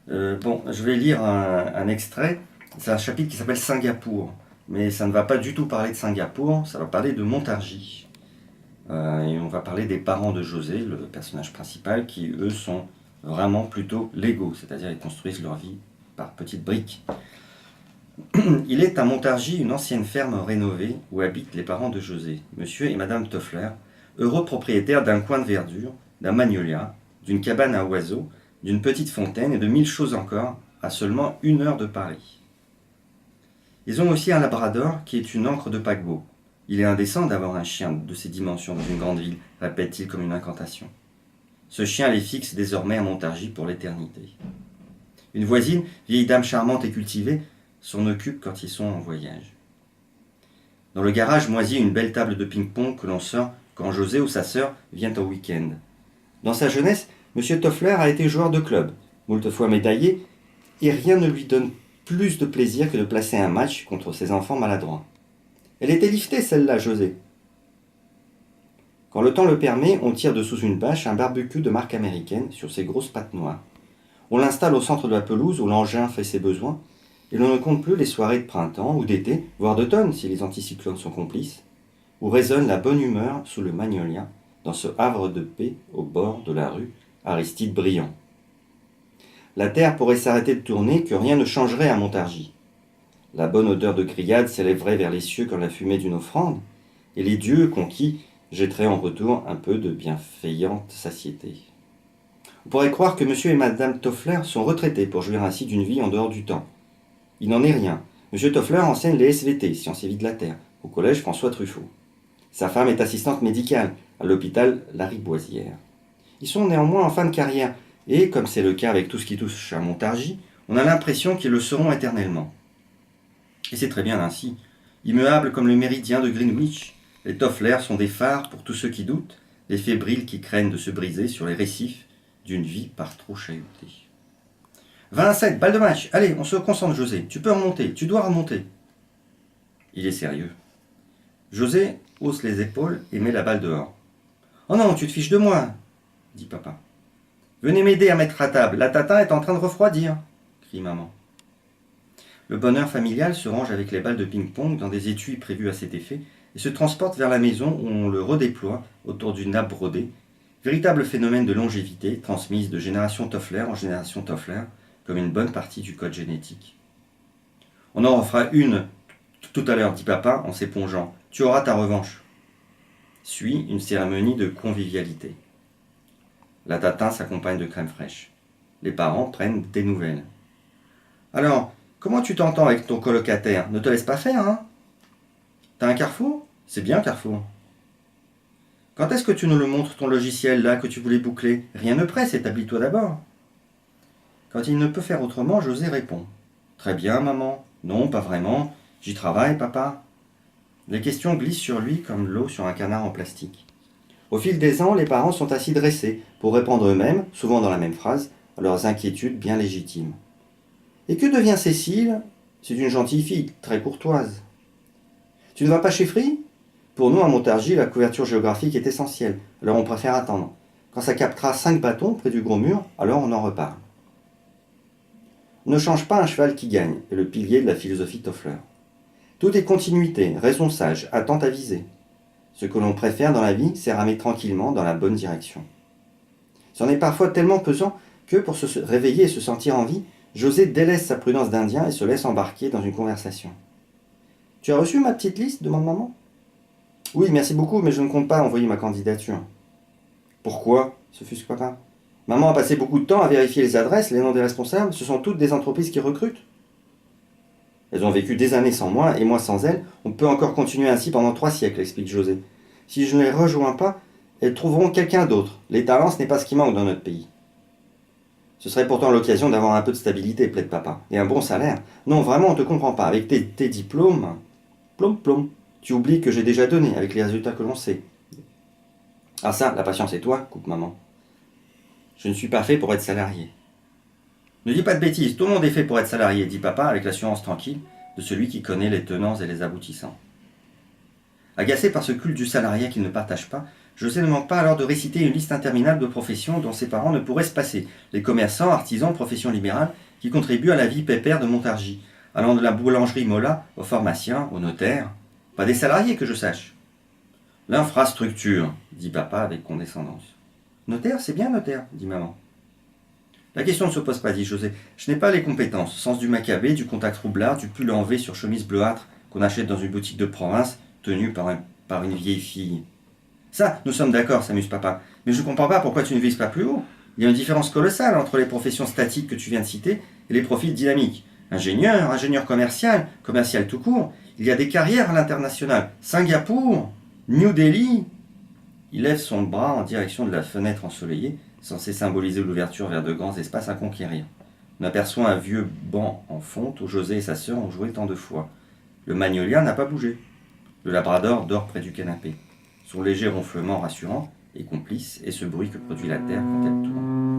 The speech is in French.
Bon, je vais lire un extrait. C'est un chapitre qui s'appelle Singapour. Mais ça ne va pas du tout parler de Singapour, ça va parler de Montargis. Et on va parler des parents de José, le personnage principal, qui eux sont vraiment plutôt légaux, c'est-à-dire ils construisent leur vie par petites briques. Il est à Montargis une ancienne ferme rénovée où habitent les parents de José, monsieur et madame Toffler, heureux propriétaires d'un coin de verdure, d'un magnolia, d'une cabane à oiseaux, d'une petite fontaine et de 1000 choses encore, à seulement 1 heure de Paris. Ils ont aussi un labrador qui est une encre de paquebot. Il est indécent d'avoir un chien de ces dimensions dans une grande ville, répète-t-il comme une incantation. Ce chien les fixe désormais à Montargis pour l'éternité. Une voisine, vieille dame charmante et cultivée, s'en occupe quand ils sont en voyage. Dans le garage moisit une belle table de ping-pong que l'on sort quand José ou sa sœur vient au week-end. Dans sa jeunesse, M. Toffler a été joueur de club, moult fois médaillé, et rien ne lui donne plus de plaisir que de placer un match contre ses enfants maladroits. Elle était liftée, celle-là, José. Quand le temps le permet, on tire de sous une bâche un barbecue de marque américaine sur ses grosses pattes noires. On l'installe au centre de la pelouse où l'engin fait ses besoins, et l'on ne compte plus les soirées de printemps ou d'été, voire d'automne si les anticyclones sont complices, où résonne la bonne humeur sous le magnolia, dans ce havre de paix au bord de la rue Aristide Briand. La terre pourrait s'arrêter de tourner, que rien ne changerait à Montargis. La bonne odeur de grillade s'élèverait vers les cieux comme la fumée d'une offrande, et les dieux conquis jetteraient en retour un peu de bienveillante satiété. On pourrait croire que monsieur et madame Toffler sont retraités pour jouir ainsi d'une vie en dehors du temps. Il n'en est rien. Monsieur Toffler enseigne les SVT, sciences et vie de la Terre, au collège François Truffaut. Sa femme est assistante médicale à l'hôpital Lariboisière. Ils sont néanmoins en fin de carrière, et comme c'est le cas avec tout ce qui touche à Montargis, on a l'impression qu'ils le seront éternellement. Et c'est très bien ainsi. Immuables comme le méridien de Greenwich, les Toffler sont des phares pour tous ceux qui doutent, les fébriles qui craignent de se briser sur les récifs d'une vie par trop chahutée. 27, balle de match. Allez, on se concentre, José. Tu peux remonter, tu dois remonter. Il est sérieux. José hausse les épaules et met la balle dehors. Oh non, tu te fiches de moi, dit papa. Venez m'aider à mettre à table, la tatin est en train de refroidir, crie maman. Le bonheur familial se range avec les balles de ping-pong dans des étuis prévus à cet effet et se transporte vers la maison où on le redéploie autour d'une nappe brodée, véritable phénomène de longévité transmise de génération Toffler en génération Toffler, comme une bonne partie du code génétique. On en refera une tout à l'heure, dit papa en s'épongeant. Tu auras ta revanche. Suit une cérémonie de convivialité. La tatin s'accompagne de crème fraîche. Les parents prennent des nouvelles. Alors, comment tu t'entends avec ton colocataire? Ne te laisse pas faire, hein? T'as un Carrefour? C'est bien Carrefour. Quand est-ce que tu nous le montres ton logiciel là que tu voulais boucler? Rien ne presse, établis-toi d'abord. Quand il ne peut faire autrement, José répond. Très bien, maman. Non, pas vraiment. J'y travaille, papa. Les questions glissent sur lui comme l'eau sur un canard en plastique. Au fil des ans, les parents sont assis dressés pour répondre eux-mêmes, souvent dans la même phrase, à leurs inquiétudes bien légitimes. Et que devient Cécile? C'est une gentille fille, très courtoise. Tu ne vas pas chez Free? Pour nous, à Montargis, la couverture géographique est essentielle, alors on préfère attendre. Quand ça captera 5 bâtons près du gros mur, alors on en reparle. Ne change pas un cheval qui gagne, est le pilier de la philosophie Toffler. Tout est continuité, raison sage, attente avisée. Ce que l'on préfère dans la vie, c'est ramer tranquillement dans la bonne direction. C'en est parfois tellement pesant que, pour se réveiller et se sentir en vie, José délaisse sa prudence d'Indien et se laisse embarquer dans une conversation. « Tu as reçu ma petite liste? Demande maman. « Oui, merci beaucoup, mais je ne compte pas envoyer ma candidature. »« Pourquoi ?» s'offusque papa. « Maman a passé beaucoup de temps à vérifier les adresses, les noms des responsables. Ce sont toutes des entreprises qui recrutent. » Elles ont vécu des années sans moi, et moi sans elles. On peut encore continuer ainsi pendant 3 siècles, explique José. Si je ne les rejoins pas, elles trouveront quelqu'un d'autre. Les talents, ce n'est pas ce qui manque dans notre pays. Ce serait pourtant l'occasion d'avoir un peu de stabilité, plaide papa. Et un bon salaire. Non, vraiment, on ne te comprend pas. Avec tes diplômes... Plom. Tu oublies que j'ai déjà donné, avec les résultats que l'on sait. Ah ça, la patience et toi, coupe maman. Je ne suis pas fait pour être salarié. Ne dis pas de bêtises, tout le monde est fait pour être salarié, dit papa avec l'assurance tranquille de celui qui connaît les tenants et les aboutissants. Agacé par ce culte du salariat qu'il ne partage pas, José ne manque pas alors de réciter une liste interminable de professions dont ses parents ne pourraient se passer. Les commerçants, artisans, professions libérales, qui contribuent à la vie pépère de Montargis, allant de la boulangerie Mola au pharmacien, au notaire. Pas des salariés que je sache. L'infrastructure, dit papa avec condescendance. Notaire, c'est bien notaire, dit maman. La question ne se pose pas, dit José. Je n'ai pas les compétences. Sens du macabé, du contact roublard, du pull en V sur chemise bleuâtre qu'on achète dans une boutique de province, tenue par une vieille fille. Ça, nous sommes d'accord, s'amuse papa. Mais je ne comprends pas pourquoi tu ne vises pas plus haut. Il y a une différence colossale entre les professions statiques que tu viens de citer et les profils dynamiques. Ingénieur, ingénieur commercial, commercial tout court. Il y a des carrières à l'international. Singapour, New Delhi. Il lève son bras en direction de la fenêtre ensoleillée, censée symboliser l'ouverture vers de grands espaces à conquérir. On aperçoit un vieux banc en fonte où José et sa sœur ont joué tant de fois. Le magnolia n'a pas bougé. Le labrador dort près du canapé. Son léger ronflement rassurant et complice est ce bruit que produit la terre quand elle tourne.